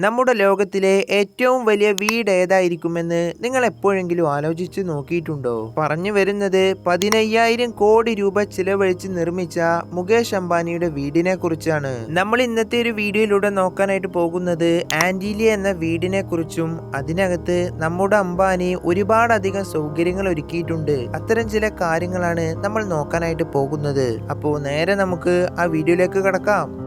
നമ്മുടെ ലോകത്തിലെ ഏറ്റവും വലിയ വീട് ഏതായിരിക്കുമെന്ന് നിങ്ങൾ എപ്പോഴെങ്കിലും ആലോചിച്ചു നോക്കിയിട്ടുണ്ടോ? പറഞ്ഞു വരുന്നത് 15,000 കോടി രൂപ ചിലവഴിച്ച് നിർമ്മിച്ച മുകേഷ് അംബാനിയുടെ വീടിനെ കുറിച്ചാണ്. നമ്മൾ ഇന്നത്തെ ഒരു വീഡിയോയിലൂടെ നോക്കാനായിട്ട് പോകുന്നത് ആന്റീലിയ എന്ന വീടിനെ കുറിച്ചും അതിനകത്ത് നമ്മുടെ അംബാനി ഒരുപാടധികം സൗകര്യങ്ങൾ ഒരുക്കിയിട്ടുണ്ട്. അത്തരം ചില കാര്യങ്ങളാണ് നമ്മൾ നോക്കാനായിട്ട് പോകുന്നത്. അപ്പോൾ നേരെ നമുക്ക് ആ വീഡിയോയിലേക്ക് കടക്കാം.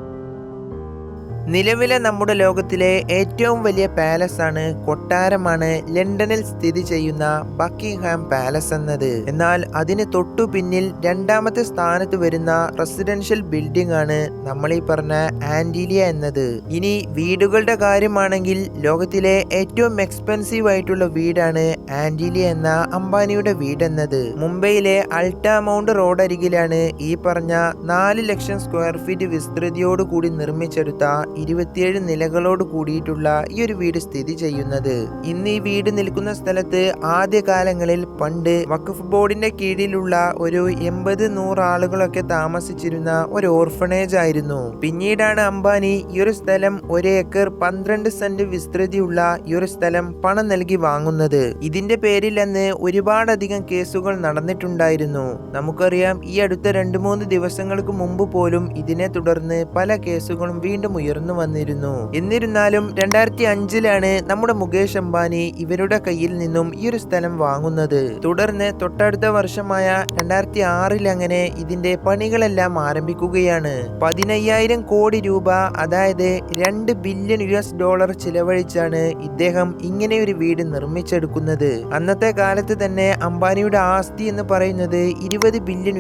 നിലവിലെ നമ്മുടെ ലോകത്തിലെ ഏറ്റവും വലിയ പാലസ് ആണ്, കൊട്ടാരമാണ് ലണ്ടനിൽ സ്ഥിതി ചെയ്യുന്ന ബക്കിംഗ്ഹാം പാലസ് എന്നത്. എന്നാൽ അതിന് തൊട്ടു പിന്നിൽ രണ്ടാമത്തെ സ്ഥാനത്ത് വരുന്ന റെസിഡൻഷ്യൽ ബിൽഡിംഗ് ആണ് നമ്മൾ ഈ പറഞ്ഞ ആന്റീലിയ എന്നത്. ഇനി വീടുകളുടെ കാര്യമാണെങ്കിൽ ലോകത്തിലെ ഏറ്റവും എക്സ്പെൻസീവ് ആയിട്ടുള്ള വീടാണ് ആന്റീലിയ എന്ന അംബാനിയുടെ വീട് എന്നത്. മുംബൈയിലെ അൾട്ടാമൗണ്ട് റോഡരികിലാണ് ഈ പറഞ്ഞ 4 ലക്ഷം സ്ക്വയർ ഫീറ്റ് വിസ്തൃതിയോട് കൂടി നിർമ്മിച്ചെടുത്ത 27 നിലകളോട് കൂടിയിട്ടുള്ള ഈ ഒരു വീട് സ്ഥിതി ചെയ്യുന്നത്. ഇന്ന് ഈ വീട് നിൽക്കുന്ന സ്ഥലത്ത് ആദ്യകാലങ്ങളിൽ പണ്ട് വഖഫ് ബോർഡിന്റെ കീഴിലുള്ള ഒരു 80-100 ആളുകളൊക്കെ താമസിച്ചിരുന്ന ഒരു ഓർഫണേജ് ആയിരുന്നു. പിന്നീടാണ് അംബാനി ഈ ഒരു സ്ഥലം 1 ഏക്കർ 12 സെന്റ് വിസ്തൃതിയുള്ള ഈ ഒരു സ്ഥലം പണം നൽകി വാങ്ങുന്നത്. ഇതിന്റെ പേരിൽ അന്ന് ഒരുപാടധികം കേസുകൾ നടന്നിട്ടുണ്ടായിരുന്നു. നമുക്കറിയാം, ഈ അടുത്ത 2-3 ദിവസങ്ങൾക്ക് മുമ്പ് പോലും ഇതിനെ തുടർന്ന് പല കേസുകളും വീണ്ടും ഉയർന്നു വന്നിരുന്നു. എന്നിരുന്നാലും 2005-ലാണ് നമ്മുടെ മുകേഷ് അംബാനി ഇവരുടെ കയ്യിൽ നിന്നും ഈ ഒരു സ്ഥലം വാങ്ങുന്നത്. തുടർന്ന് തൊട്ടടുത്ത വർഷമായ 2006-ൽ അങ്ങനെ ഇതിന്റെ പണികളെല്ലാം ആരംഭിക്കുകയാണ്. 15,000 കോടി രൂപ, അതായത് $2 ബില്യൺ ചിലവഴിച്ചാണ് ഇദ്ദേഹം ഇങ്ങനെ ഒരു വീട് നിർമ്മിച്ചെടുക്കുന്നത്. അന്നത്തെ കാലത്ത് തന്നെ അംബാനിയുടെ ആസ്തി എന്ന് പറയുന്നത് $20 ബില്യൺ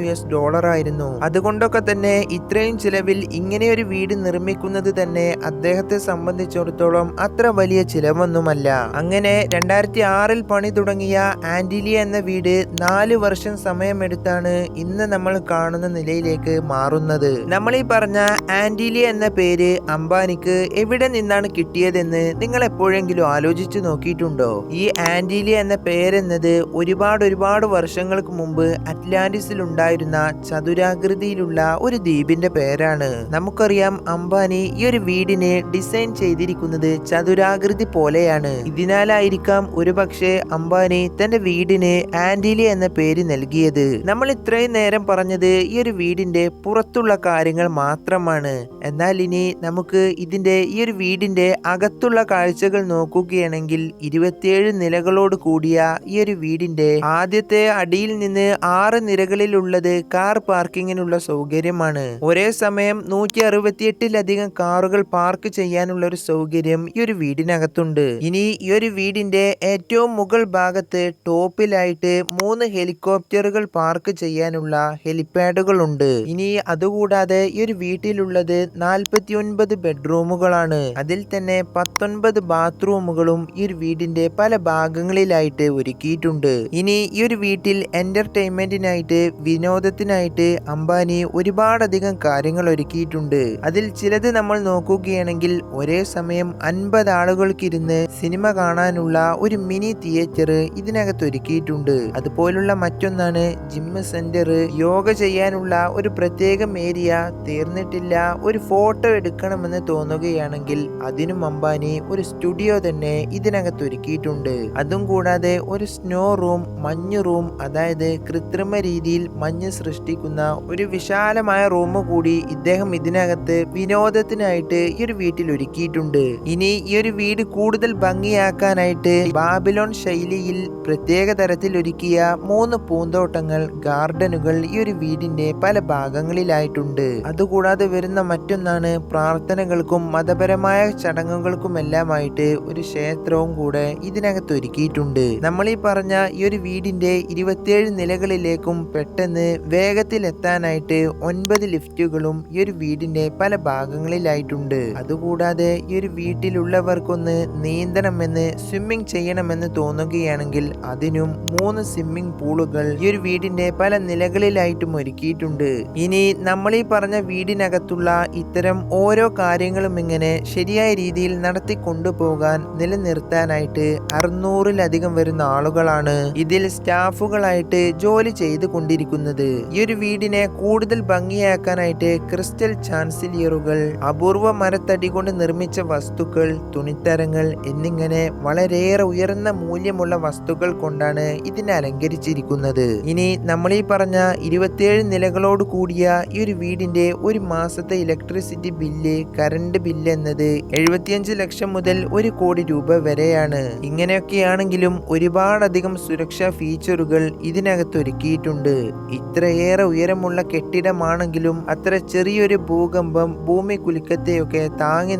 ആയിരുന്നു. അതുകൊണ്ടൊക്കെ തന്നെ ഇത്രയും ചിലവിൽ ഇങ്ങനെ ഒരു വീട് നിർമ്മിക്കുന്നത് തന്നെ അദ്ദേഹത്തെ സംബന്ധിച്ചിടത്തോളം അത്ര വലിയ ചിലവൊന്നുമല്ല. അങ്ങനെ 2006-ൽ പണി തുടങ്ങിയ ആന്റീലിയ എന്ന വീട് 4 വർഷം സമയമെടുത്താണ് ഇന്ന് നമ്മൾ കാണുന്ന നിലയിലേക്ക് മാറുന്നത്. നമ്മൾ ഈ പറഞ്ഞ ആന്റീലിയ എന്ന പേര് അംബാനിക്ക് എവിടെ നിന്നാണ് കിട്ടിയതെന്ന് നിങ്ങൾ എപ്പോഴെങ്കിലും ആലോചിച്ചു നോക്കിയിട്ടുണ്ടോ? ഈ ആന്റീലിയ എന്ന പേരെന്നത് ഒരുപാട് വർഷങ്ങൾക്ക് മുമ്പ് അറ്റ്ലാന്റിസിൽ ഉണ്ടായിരുന്ന ചതുരാകൃതിയിലുള്ള ഒരു ദ്വീപിന്റെ പേരാണ്. നമുക്കറിയാം, അംബാനി ഈ ഒരു വീടിനെ ഡിസൈൻ ചെയ്തിരിക്കുന്നത് ചതുരാകൃതി പോലെയാണ്. ഇതിനാലായിരിക്കാം ഒരുപക്ഷെ അംബാനി തന്റെ വീടിന് ആന്റീലിയ എന്ന പേര് നൽകിയത്. നമ്മൾ ഇത്രയും നേരം പറഞ്ഞത് ഈ ഒരു വീടിന്റെ പുറത്തുള്ള കാര്യങ്ങൾ മാത്രമാണ്. എന്നാൽ ഇനി നമുക്ക് ഇതിന്റെ ഈ ഒരു വീടിന്റെ അകത്തുള്ള കാഴ്ചകൾ നോക്കുകയാണെങ്കിൽ 27 നിലകളോട് കൂടിയ ഈ ഒരു വീടിന്റെ ആദ്യത്തെ അടിയിൽ നിന്ന് 6 നിലകളിലുള്ളത് കാർ പാർക്കിങ്ങിനുള്ള സൗകര്യമാണ്. ഒരേ സമയം 168-ലധികം കാറുകൾ പാർക്ക് ചെയ്യാനുള്ള ഒരു സൗകര്യം ഈ ഒരു വീടിനകത്തുണ്ട്. ഇനി ഈ ഒരു വീടിന്റെ ഏറ്റവും മുകൾ ഭാഗത്ത് ടോപ്പിലായിട്ട് 3 ഹെലികോപ്റ്ററുകൾ പാർക്ക് ചെയ്യാനുള്ള ഹെലിപാഡുകൾ ഉണ്ട്. ഇനി അതുകൂടാതെ ഈ ഒരു വീട്ടിലുള്ളത് 49 ബെഡ്റൂമുകളാണ്. അതിൽ തന്നെ 19 ബാത്റൂമുകളും ഈ ഒരു വീടിന്റെ പല ഭാഗങ്ങളിലായിട്ട് ഒരുക്കിയിട്ടുണ്ട്. ഇനി ഈ ഒരു വീട്ടിൽ എന്റർടൈൻമെന്റിനായിട്ട്, വിനോദത്തിനായിട്ട് അംബാനി ഒരുപാടധികം കാര്യങ്ങൾ ഒരുക്കിയിട്ടുണ്ട്. അതിൽ ചിലത് നമ്മൾ നോക്കുകയാണെങ്കിൽ ഒരേ സമയം 50 ആളുകൾക്കിരുന്ന് സിനിമ കാണാനുള്ള ഒരു മിനി തിയേറ്റർ ഇതിനകത്ത് ഒരുക്കിയിട്ടുണ്ട്. അതുപോലുള്ള മറ്റൊന്നാണ് ജിം സെന്റർ, യോഗ ചെയ്യാനുള്ള ഒരു പ്രത്യേകം ഏരിയ. തീർന്നിട്ടില്ല, ഒരു ഫോട്ടോ എടുക്കണമെന്ന് തോന്നുകയാണെങ്കിൽ അതിനും അംബാനി ഒരു സ്റ്റുഡിയോ തന്നെ ഇതിനകത്ത് ഒരുക്കിയിട്ടുണ്ട്. അതും കൂടാതെ ഒരു സ്നോ റൂം, മഞ്ഞ് റൂം, അതായത് കൃത്രിമ രീതിയിൽ മഞ്ഞ് സൃഷ്ടിക്കുന്ന ഒരു വിശാലമായ റൂം കൂടി ഇദ്ദേഹം ഇതിനകത്ത് വിനോദത്തിനായിട്ട് ഈ ഒരു വീട്ടിൽ ഒരുക്കിയിട്ടുണ്ട്. ഇനി ഈ ഒരു വീട് കൂടുതൽ ഭംഗിയാക്കാനായിട്ട് ബാബിലോൺ ശൈലിയിൽ പ്രത്യേക തരത്തിൽ ഒരുക്കിയ 3 പൂന്തോട്ടങ്ങൾ, ഗാർഡനുകൾ ഈ ഒരു വീടിന്റെ പല ഭാഗങ്ങളിലായിട്ടുണ്ട്. അതുകൂടാതെ വരുന്ന മറ്റൊന്നാണ് പ്രാർത്ഥനകൾക്കും മതപരമായ ചടങ്ങുകൾക്കുമെല്ലാമായിട്ട് ഒരു ക്ഷേത്രവും കൂടെ ഇതിനകത്ത് ഒരുക്കിയിട്ടുണ്ട്. നമ്മൾ ഈ പറഞ്ഞ ഈ ഒരു വീടിന്റെ 27 നിലകളിലേക്കും പെട്ടെന്ന് വേഗത്തിൽ എത്താനായിട്ട് 9 ലിഫ്റ്റുകളും ഈ ഒരു വീടിന്റെ പല ഭാഗങ്ങളിലായിട്ടുണ്ട്. അതുകൂടാതെ ഈ ഒരു വീട്ടിലുള്ളവർക്കൊന്ന് നീന്തണമെന്ന്, സ്വിമ്മിംഗ് ചെയ്യണമെന്ന് തോന്നുകയാണെങ്കിൽ അതിനും 3 സ്വിമ്മിംഗ് പൂളുകൾ ഈ ഒരു വീടിന്റെ പല നിലകളിലായിട്ടും ഒരുക്കിയിട്ടുണ്ട്. ഇനി നമ്മൾ ഈ പറഞ്ഞ വീടിനകത്തുള്ള ഇത്തരം ഓരോ കാര്യങ്ങളും ഇങ്ങനെ ശരിയായ രീതിയിൽ നടത്തി കൊണ്ടുപോകാൻ, നിലനിർത്താനായിട്ട് 600-ലധികം വരുന്ന ആളുകളാണ് ഇതിൽ സ്റ്റാഫുകളായിട്ട് ജോലി ചെയ്തു കൊണ്ടിരിക്കുന്നത്. ഈ ഒരു വീടിനെ കൂടുതൽ ഭംഗിയാക്കാനായിട്ട് ക്രിസ്റ്റൽ ചാൻസിലിയറുകൾ, അപൂർവ മരത്തടി കൊണ്ട് നിർമ്മിച്ച വസ്തുക്കൾ, തുണിത്തരങ്ങൾ എന്നിങ്ങനെ വളരെയേറെ ഉയർന്ന മൂല്യമുള്ള വസ്തുക്കൾ കൊണ്ടാണ് ഇതിനെ അലങ്കരിച്ചിരിക്കുന്നത്. ഇനി നമ്മൾ ഈ പറഞ്ഞ 27 നിലകളോട് കൂടിയ ഈ ഒരു വീടിന്റെ ഒരു മാസത്തെ ഇലക്ട്രിസിറ്റി ബില്ല്, കറണ്ട് ബില്ല് എന്നത് 75 ലക്ഷം മുതൽ 1 കോടി രൂപ വരെയാണ്. ഇങ്ങനെയൊക്കെയാണെങ്കിലും ഒരുപാടധികം സുരക്ഷാ ഫീച്ചറുകൾ ഇതിനകത്ത് ഒരുക്കിയിട്ടുണ്ട്. ഇത്രയേറെ ഉയരമുള്ള കെട്ടിടമാണെങ്കിലും അത്ര ചെറിയൊരു ഭൂകമ്പം, ഭൂമി കുലുക്കത്തെയൊക്കെ താങ്ങി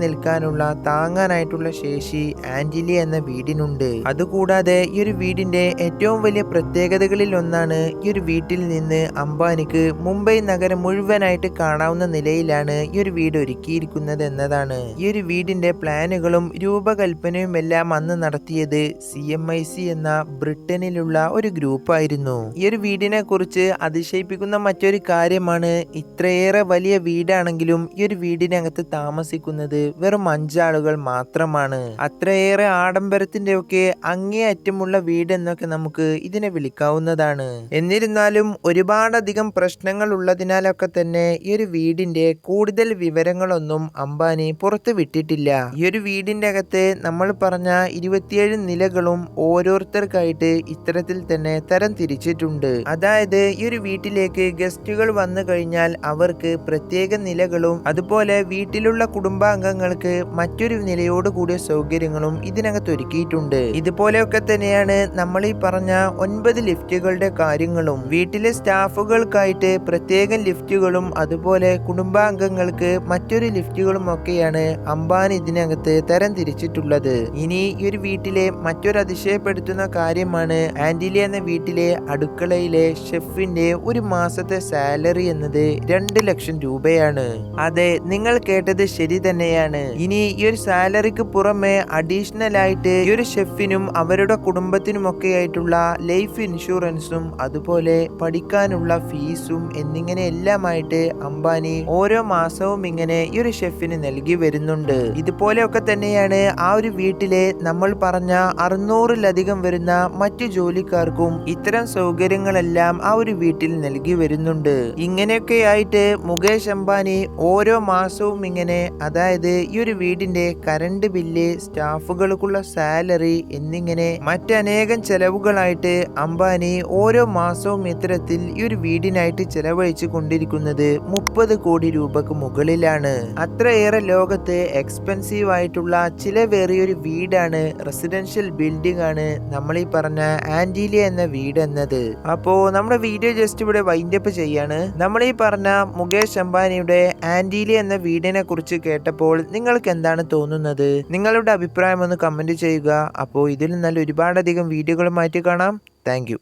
താങ്ങാനായിട്ടുള്ള ശേഷി ആന്റിലിയ എന്ന വീടിനുണ്ട്. അതുകൂടാതെ ഈ ഒരു വീടിന്റെ ഏറ്റവും വലിയ പ്രത്യേകതകളിൽ ഒന്നാണ് ഈ ഒരു വീട്ടിൽ നിന്ന് അംബാനിക്ക് മുംബൈ നഗരം മുഴുവനായിട്ട് കാണാവുന്ന നിലയിലാണ് ഈ ഒരു വീട് ഒരുക്കിയിരിക്കുന്നത് എന്നതാണ്. ഈ ഒരു വീടിന്റെ പ്ലാനുകളും രൂപകൽപ്പനയും എല്ലാം അന്ന് നടത്തിയത് CMIC എന്ന ബ്രിട്ടനിലുള്ള ഒരു ഗ്രൂപ്പായിരുന്നു. ഈ ഒരു വീടിനെ കുറിച്ച് അതിശയിപ്പിക്കുന്ന മറ്റൊരു കാര്യമാണ്, ഇത്രയേറെ വലിയ വീടാണെങ്കിലും ഈ ഒരു വീടിനകത്ത് താമസിക്കുന്നത് വെറും 5 ആളുകൾ മാത്രമാണ്. അത്രയേറെ ആഡംബരത്തിന്റെ ഒക്കെ അങ്ങേയറ്റമുള്ള വീട് എന്നൊക്കെ നമുക്ക് ഇതിനെ വിളിക്കാവുന്നതാണ്. എന്നിരുന്നാലും ഒരുപാടധികം പ്രശ്നങ്ങൾ ഉള്ളതിനാലൊക്കെ തന്നെ ഈ ഒരു വീടിന്റെ കൂടുതൽ വിവരങ്ങളൊന്നും അംബാനി പുറത്തു വിട്ടിട്ടില്ല. ഈ ഒരു വീടിന്റെ അകത്ത് നമ്മൾ പറഞ്ഞ 27 നിലകളും ഓരോരുത്തർക്കായിട്ട് ഇത്തരത്തിൽ തന്നെ തരം തിരിച്ചിട്ടുണ്ട്. അതായത് ഈ ഒരു വീട്ടിലേക്ക് ഗസ്റ്റുകൾ വന്നു കഴിഞ്ഞാൽ അവർക്ക് പ്രത്യേക നിലകളും അതുപോലെ വീട്ടിലുള്ള കുടുംബാംഗങ്ങൾക്ക് മറ്റൊരു നിലയോട് കൂടിയ സൗകര്യങ്ങളും ഇതിനകത്ത് ഒരുക്കിയിട്ടുണ്ട്. ഇതുപോലെയൊക്കെ തന്നെയാണ് നമ്മൾ ഈ പറഞ്ഞ 9 ലിഫ്റ്റുകളുടെ കാര്യങ്ങളും. വീട്ടിലെ സ്റ്റാഫുകൾക്കായിട്ട് പ്രത്യേക ലിഫ്റ്റുകളും അതുപോലെ കുടുംബാംഗങ്ങൾക്ക് മറ്റൊരു ലിഫ്റ്റുകളും ഒക്കെയാണ് അംബാനി ഇതിനകത്ത് തരം തിരിച്ചിട്ടുള്ളത്. ഇനി ഈ ഒരു വീട്ടിലെ മറ്റൊരു അതിശയപ്പെടുത്തുന്ന കാര്യമാണ്, ആന്റിലിയ എന്ന വീട്ടിലെ അടുക്കളയിലെ ഷെഫിന്റെ ഒരു മാസത്തെ സാലറി എന്നത് 2 ലക്ഷം രൂപയാണ്. അതെ, നിങ്ങൾ കേട്ടത് ശരി തന്നെയാണ്. ഇനി ഈ ഒരു സാലറിക്ക് പുറമെ അഡീഷണൽ ആയിട്ട് ഈ ഒരു ഷെഫിനും അവരുടെ കുടുംബത്തിനും ഒക്കെ ആയിട്ടുള്ള ലൈഫ് ഇൻഷുറൻസും അതുപോലെ പഠിക്കാനുള്ള ഫീസും എന്നിങ്ങനെ എല്ലാമായിട്ട് അംബാനി ഓരോ മാസവും ഇങ്ങനെ ഈ ഒരു ഷെഫിന് നൽകി വരുന്നുണ്ട്. ഇതുപോലെയൊക്കെ തന്നെയാണ് ആ ഒരു വീട്ടിലെ നമ്മൾ പറഞ്ഞ 600-ലധികം വരുന്ന മറ്റു ജോലിക്കാർക്കും ഇത്തരം സൗകര്യങ്ങളെല്ലാം ആ ഒരു വീട്ടിൽ നൽകി വരുന്നുണ്ട്. ഇങ്ങനെയൊക്കെ ആയിട്ട് മുകേഷ് അംബാനി ഓരോ മാസവും ഇങ്ങനെ, അതായത് ഈ ഒരു വീടിന്റെ കറണ്ട് ബില്ല്, സ്റ്റാഫുകൾക്കുള്ള സാലറി എന്നിങ്ങനെ മറ്റനേകം ചെലവുകളായിട്ട് അംബാനി ഓരോ മാസവും ഇത്തരത്തിൽ ഈ ഒരു വീടിനായിട്ട് ചെലവഴിച്ചു കൊണ്ടിരിക്കുന്നത് 30 കോടി രൂപക്ക് മുകളിലാണ്. അത്രയേറെ ലോകത്ത് എക്സ്പെൻസീവ് ആയിട്ടുള്ള ചിലവേറിയൊരു വീടാണ്, റെസിഡൻഷ്യൽ ബിൽഡിംഗ് ആണ് നമ്മൾ ഈ പറഞ്ഞ ആന്റിലിയ എന്ന വീട് എന്നത്. അപ്പോ നമ്മുടെ വീഡിയോ ജസ്റ്റ് ഇവിടെ വൈൻഡപ്പ് ചെയ്യാണ്. നമ്മൾ ഈ പറഞ്ഞ മുകേഷ് അംബാനിയുടെ ആന്റിലിയ എന്ന വീടിനെ കുറിച്ച് കേട്ടപ്പോൾ നിങ്ങൾക്ക് എന്താണ് തോന്നുന്നത്? നിങ്ങളുടെ അഭിപ്രായം ഒന്ന് കമന്റ് ചെയ്യുക. അപ്പോൾ ഇതിൽ നല്ല ഒരുപാടധികം വീഡിയോകളുമായിട്ട് കാണാം. Thank you.